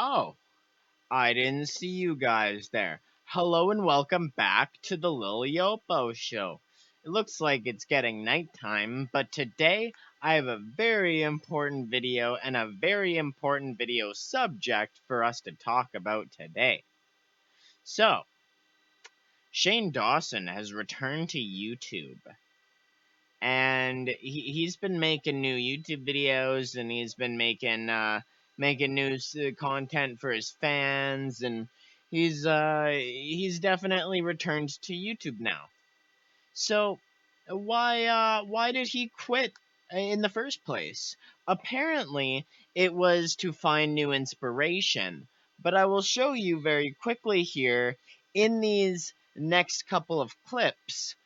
Oh, I didn't see you guys there. Hello and welcome back to the Lil Yopo Show. It looks like it's getting nighttime, but today I have a very important video and a very important video subject for us to talk about today. So, Shane Dawson has returned to YouTube. And he's been making new YouTube videos, and he's been making new content for his fans, and he's definitely returned to YouTube now. So why did he quit in the first place? Apparently, it was to find new inspiration. But I will show you very quickly here in these next couple of clips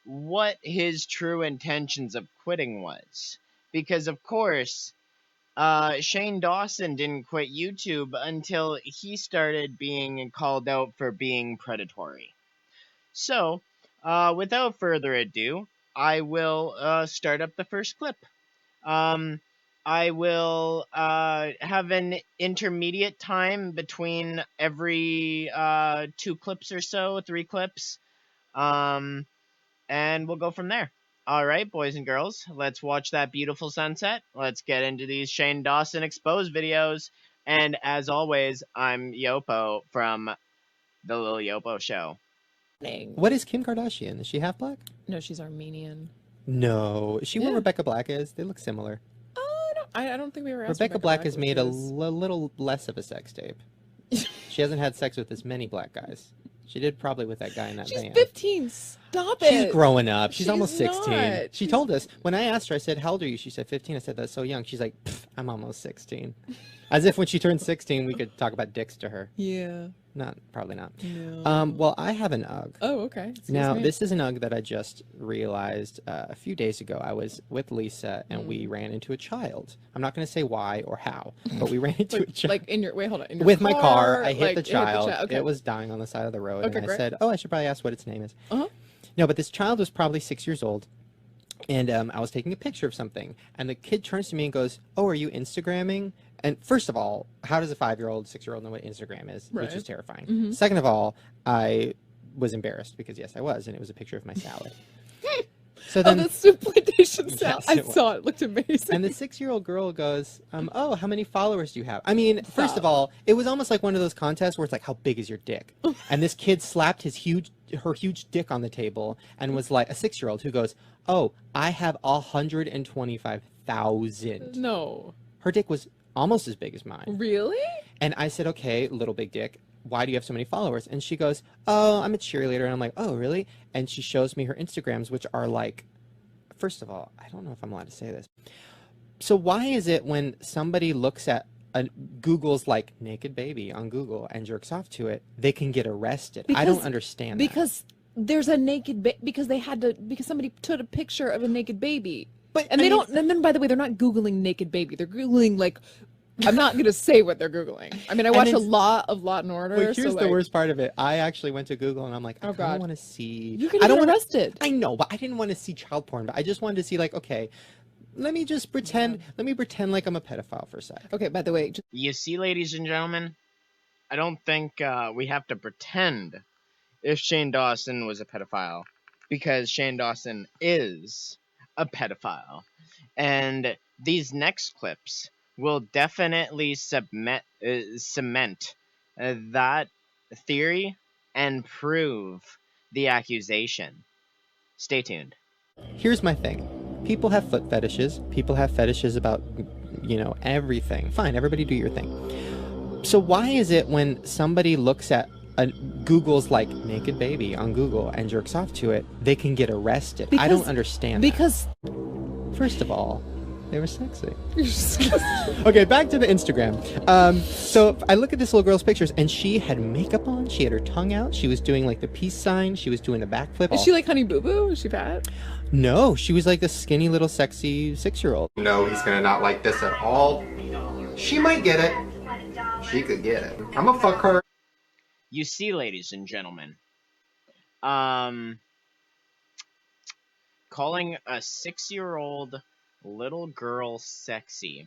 what his true intentions of quitting was. Because, of course, Shane Dawson didn't quit YouTube until he started being called out for being predatory. So, without further ado, I will start up the first clip. Um, I will have an intermediate time between every 2 clips or so, 3 clips. And we'll go from there. All right, boys and girls, let's watch that beautiful sunset. Let's get into these Shane Dawson exposed videos. And as always, I'm Yopo from the Lil Yopo Show. What is Kim Kardashian? Is she half black? No, she's Armenian. No. Is she what Yeah. Rebecca Black is? They look similar. I don't think we were asked. Rebecca Black has made a little less of a sex tape. She hasn't had sex with as many black guys. She did probably with that guy in that She's van. 15. Stop it. She's growing up. She's almost She's 16. not. She told us, when I asked her, I said, how old are you? She said 15. I said, that's so young. She's like, I'm almost 16. As if when she turned 16, we could talk about dicks to her. Yeah. Probably not. No. Well, I have an UGG. Oh, okay. Excuse Now, me. this is an UGG that I just realized a few days ago. I was with Lisa, and we ran into a child. I'm not going to say why or how, but we ran into a child. Like in your hold on. In your With my car, I hit like, the child. Okay. It was dying on the side of the road, Okay, and I great. said, oh, I should probably ask what its name is. Uh-huh. No, but this child was probably 6 years old, and I was taking a picture of something, and the kid turns to me and goes, oh, are you Instagramming? And first of all, how does a 5-year-old, 6-year-old know what Instagram is? Which is terrifying. Mm-hmm. Second of all, I was embarrassed because, yes, I was, and it was a picture of my salad. So then, that's supplementation salad. Yes, I it was. saw it. It looked amazing. and the 6-year-old girl goes, oh, how many followers do you have? I mean, first of all, it was almost like one of those contests where it's like, how big is your dick? And this kid slapped her huge dick on the table and was like, a 6-year-old who goes, oh, I have 125,000. No. Her dick was almost as big as mine. Really? And I said, okay, little big dick, why do you have so many followers? And she goes, oh, I'm a cheerleader. And I'm like, oh, really? And she shows me her Instagrams, which are like, first of all, I don't know if I'm allowed to say this. So why is it when somebody looks at Google's like naked baby on Google and jerks off to it, they can get arrested? I don't understand because there's a naked because somebody took a picture of a naked baby. But And and then by the way, they're not Googling naked baby. They're Googling like, I'm not going to say what they're Googling. I mean, I watch a lot of Law and Order. But here's the worst part of it. I actually went to Google and I'm like, I don't want to see. You could get arrested. I know, but I didn't want to see child porn. But I just wanted to see like, okay, let me just pretend. Let me pretend like I'm a pedophile for a sec. Okay, by the way. You see, ladies and gentlemen, I don't think we have to pretend if Shane Dawson was a pedophile, because Shane Dawson is a pedophile. And these next clips will definitely cement that theory and prove the accusation. Stay tuned. Here's my thing. People have foot fetishes. People have fetishes about, everything. Fine, everybody do your thing. So why is it when somebody looks at Google's like naked baby on Google and jerks off to it, they can get arrested? I don't understand Because first of all, they were sexy. Okay, back to the Instagram. So I look at this little girl's pictures, and she had makeup on. She had her tongue out. She was doing like the peace sign. She was doing the backflip. Is she like Honey Boo Boo? Is she fat? No, she was like the skinny little sexy 6-year-old. No, he's gonna not like this at all. She might get it. She could get it. I'm gonna fuck her. You see, ladies and gentlemen, calling a 6-year-old little girl sexy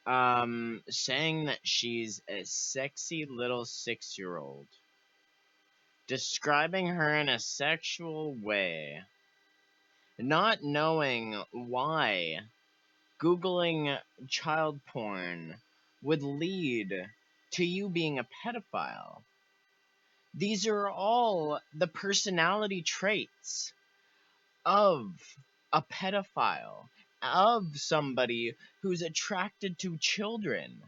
saying that she's a sexy little 6-year-old, describing her in a sexual way, not knowing why Googling child porn would lead to you being a pedophile. These are all the personality traits of a pedophile, of somebody who's attracted to children.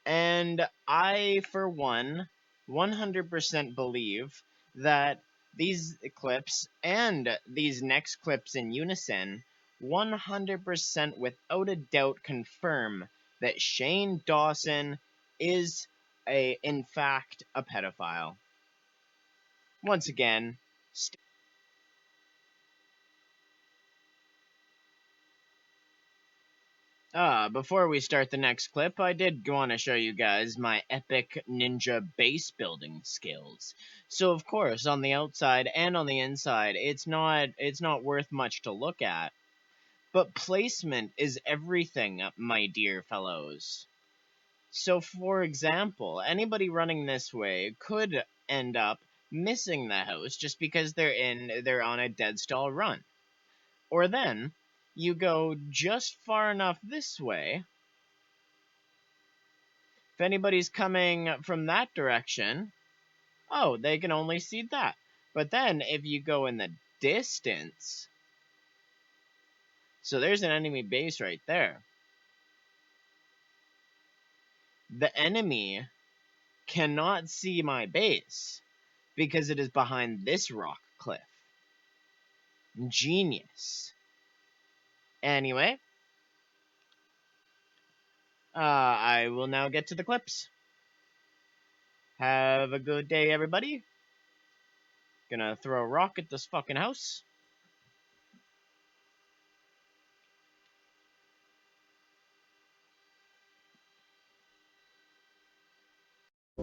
And I, for one, 100% believe that these clips and these next clips in unison 100% without a doubt confirm that Shane Dawson is in fact a pedophile. Once again, before we start the next clip, I did want to show you guys my epic ninja base building skills. So of course, on the outside and on the inside, it's not worth much to look at. But placement is everything, my dear fellows. So for example, anybody running this way could end up missing the house just because they're on a dead stall run. Or then you go just far enough this way. If anybody's coming from that direction, oh, they can only see that. But then if you go in the distance, so there's an enemy base right there. The enemy cannot see my base because it is behind this rock cliff. Genius. Anyway, I will now get to the clips. Have a good day, everybody. Gonna throw a rock at this fucking house.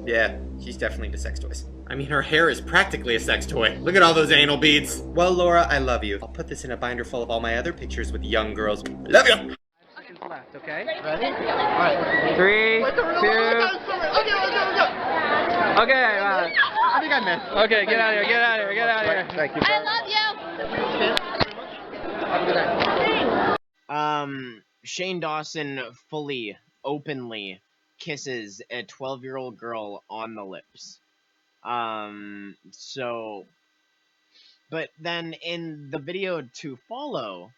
Yeah, she's definitely into sex toys. I mean, her hair is practically a sex toy. Look at all those anal beads. Well, Laura, I love you. I'll put this in a binder full of all my other pictures with young girls. Love you! Seconds left, okay? Ready? Alright. 3, 2... Okay, I think I missed. Okay, get out of here, get out of here, get out of here. Thank you. I love you. Shane Dawson fully, openly kisses a 12-year-old girl on the lips. But then in the video to follow,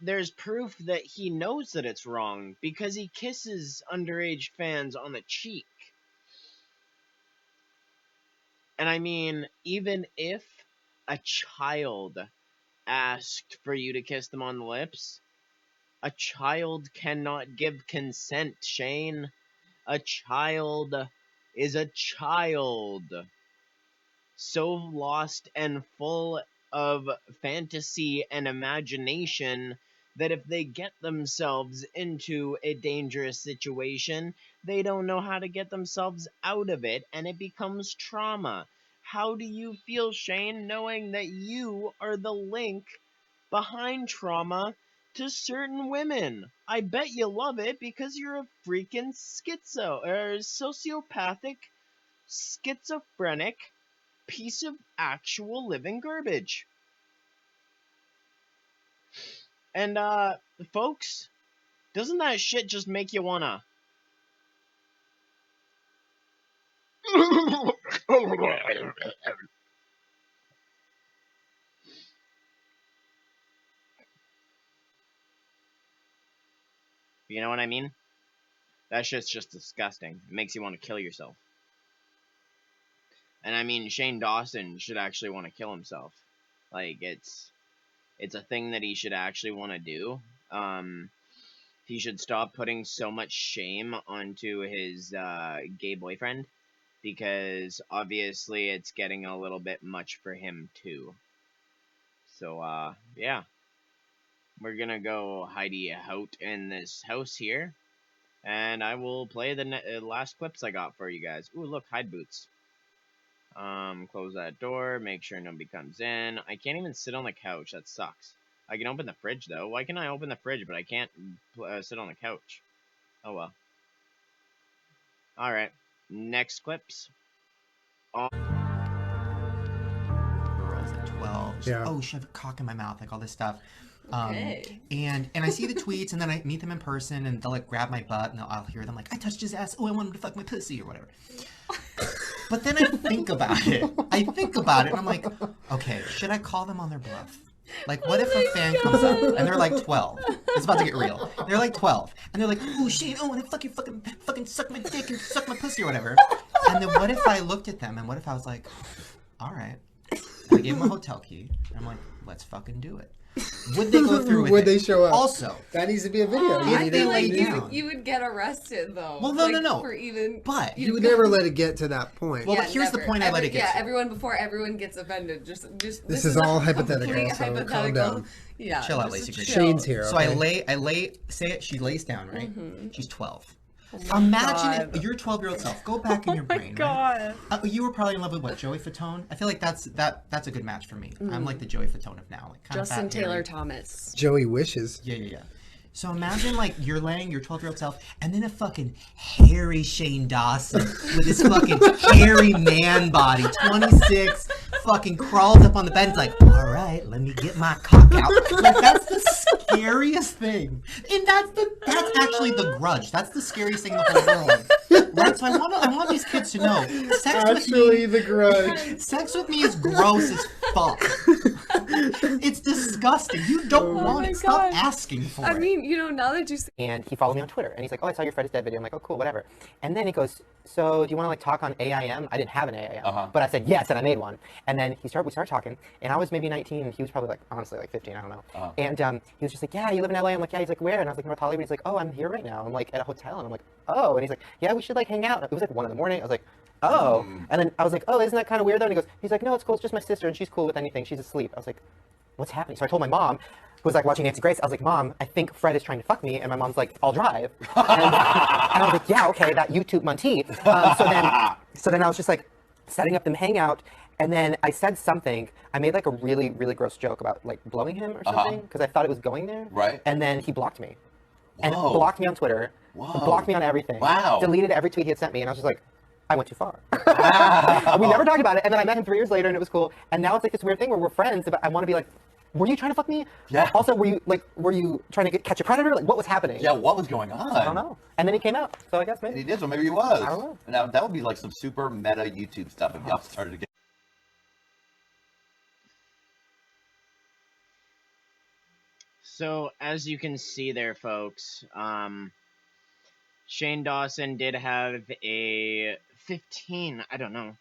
there's proof that he knows that it's wrong because he kisses underage fans on the cheek. And I mean, even if a child asked for you to kiss them on the lips, a child cannot give consent, Shane. A child is a child. So lost and full of fantasy and imagination that if they get themselves into a dangerous situation, they don't know how to get themselves out of it, and it becomes trauma. How do you feel, Shane, knowing that you are the link behind trauma to certain women? I bet you love it because you're a freaking sociopathic, schizophrenic piece of actual living garbage. And, folks, doesn't that shit just make you wanna... You know what I mean? That shit's just disgusting. It makes you want to kill yourself. And I mean, Shane Dawson should actually want to kill himself. Like, it's a thing that he should actually want to do. He should stop putting so much shame onto his gay boyfriend, because obviously it's getting a little bit much for him too. So yeah, we're gonna go hidey out in this house here, and I will play the last clips I got for you guys. Ooh, look, hide boots. Close that door, make sure nobody comes in. I can't even sit on the couch, that sucks. I can open the fridge though. Why can I open the fridge but I can't sit on the couch? Oh well. All right. Next clips. Girls at 12. Yeah. Oh, should I have a cock in my mouth? Like all this stuff. Okay. And I see the tweets, and then I meet them in person, and they'll like grab my butt, and I'll hear them like, I touched his ass. Oh, I want him to fuck my pussy or whatever. But then I think about it. And I'm like, okay, should I call them on their bluff? Like, what if a fan comes up and they're like 12? It's about to get real. They're like 12, and they're like, "Oh, Shane, oh, and fucking suck my dick and suck my pussy or whatever." And then what if I looked at them, and what if I was like, "All right," and I gave them a hotel key, and I'm like, "Let's fucking do it." Would they go through with Would it? they show up? Also, that needs to be a video. If You I need feel to like lay down. you would get arrested though. Well, no, like, no. For even, but You would never let it get to that point. Well, but here's the point I let it get to. everyone before everyone gets offended. Just This is all a hypothetical, complete so calm hypothetical. down. Yeah, Chill out, just Lacey Green. chill. Shane's here. So Okay? I lay, say it, she lays down, right? Mm-hmm. She's 12. Oh Imagine if your 12-year-old self, go back in your my brain, God. right? You were probably in love with what, Joey Fatone? I feel like that's a good match for me. I'm like the Joey Fatone of now. Like kind Justin of fat, Taylor hairy. Thomas. Joey wishes. Yeah. So imagine like you're laying your 12-year-old self, and then a fucking hairy Shane Dawson with his fucking hairy man body, 26, fucking crawls up on the bed. And it's like, all right, let me get my cock out. Like that's the scariest thing, and that's actually the Grudge. That's the scariest thing in the whole world. Right? So I want these kids to know, Actually, the Grudge. sex with me is gross as fuck. It's disgusting. You don't want my it. Stop God. asking for I it. mean, now that you say And he followed me on Twitter, and he's like, "Oh, I saw your Fred is Dead video." I'm like, "Oh, cool, whatever." And then he goes, "So, do you want to like talk on AIM?" I didn't have an AIM, but I said yes, and I made one. And then we started talking, and I was maybe 19, and he was probably like, honestly, like 15, I don't know. And he was just like, "Yeah, you live in LA?" I'm like, "Yeah." He's like, "Where?" And I was like, "North Hollywood." He's like, "Oh, I'm here right now. I'm like at a hotel." And I'm like, "Oh," and he's like, "Yeah, we should like hang out." It was like 1 a.m. I was like, "Oh," and then I was like, "Oh, isn't that kind of weird though?" And he's like, "No, it's cool. It's just my sister, and she's cool with anything. She's asleep." I was like, "What's happening?" So I told my mom, who was like watching Nancy Grace. I was like, "Mom, I think Fred is trying to fuck me," and my mom's like, "I'll drive." And I was like, "Yeah, okay, that YouTube Monty." So then I was just like setting up them hangout, and then I said something. I made like a really, really gross joke about like blowing him or something because I thought it was going there. Right. And then he blocked me, and Whoa. blocked me on Twitter, blocked me on everything. Wow. Deleted every tweet he had sent me, and I was just like, I went too far. Wow. We never talked about it, and then I met him 3 years later, and it was cool. And now it's like this weird thing where we're friends, but I want to be like, were you trying to fuck me? Yeah. Also, were you trying to catch a predator? Like, what was happening? Yeah, what was going on? I don't know. And then he came out, so I guess maybe. And he did, so maybe he was. I don't know. Now, that would be like some super meta YouTube stuff if y'all started to get. So, as you can see there, folks, Shane Dawson did have a 15, I don't know,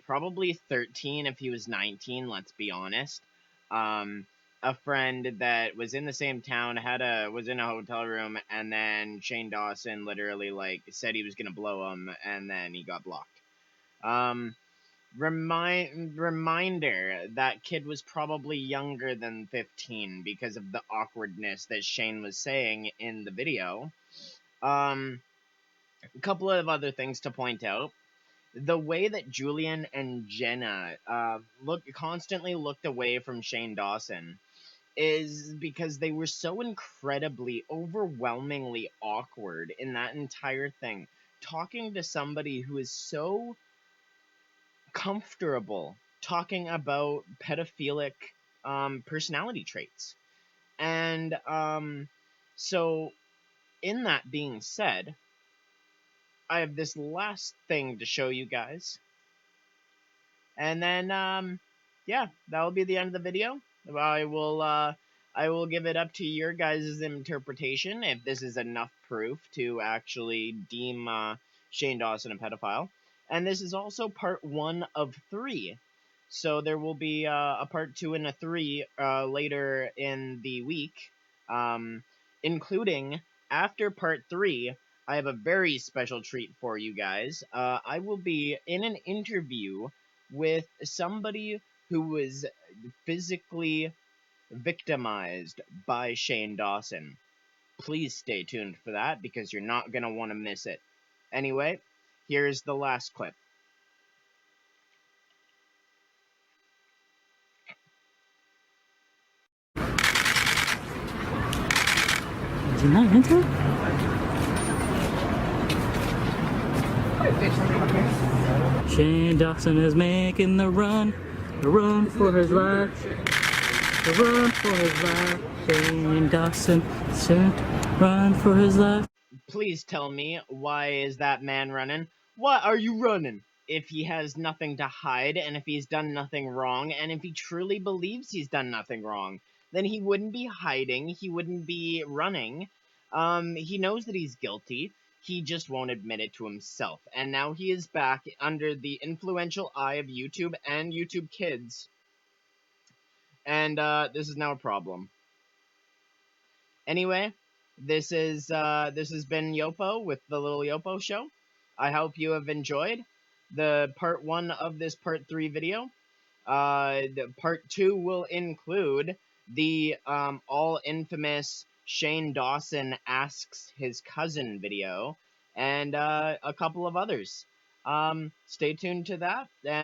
probably 13 if he was 19, let's be honest. A friend that was in the same town was in a hotel room, and then Shane Dawson literally like said he was gonna blow him, and then he got blocked. Reminder, that kid was probably younger than 15 because of the awkwardness that Shane was saying in the video. A couple of other things to point out. The way that Julian and Jenna constantly looked away from Shane Dawson is because they were so incredibly, overwhelmingly awkward in that entire thing. Talking to somebody who is so comfortable talking about pedophilic personality traits. And so, in that being said, I have this last thing to show you guys. And then, yeah, that'll be the end of the video. I will give it up to your guys' interpretation if this is enough proof to actually deem Shane Dawson a pedophile. And this is also part 1 of 3. So there will be a part 2 and a 3 later in the week, including after part 3. I have a very special treat for you guys. I will be in an interview with somebody who was physically victimized by Shane Dawson. Please stay tuned for that because you're not going to want to miss it. Anyway, here's the last clip. he not into it? Shane Dawson is making the run for his life, the run for his life. Shane Dawson, run for his life. Please tell me, why is that man running? Why are you running? If he has nothing to hide, and if he's done nothing wrong, and if he truly believes he's done nothing wrong, then he wouldn't be hiding, he wouldn't be running. He knows that he's guilty, he just won't admit it to himself. And now he is back under the influential eye of YouTube and YouTube Kids. And, this is now a problem. Anyway, this has been Yopo with the Little Yopo Show. I hope you have enjoyed the part 1 of this part 3 video. The part 2 will include the all infamous Shane Dawson asks his cousin video and a couple of others. Stay tuned to that.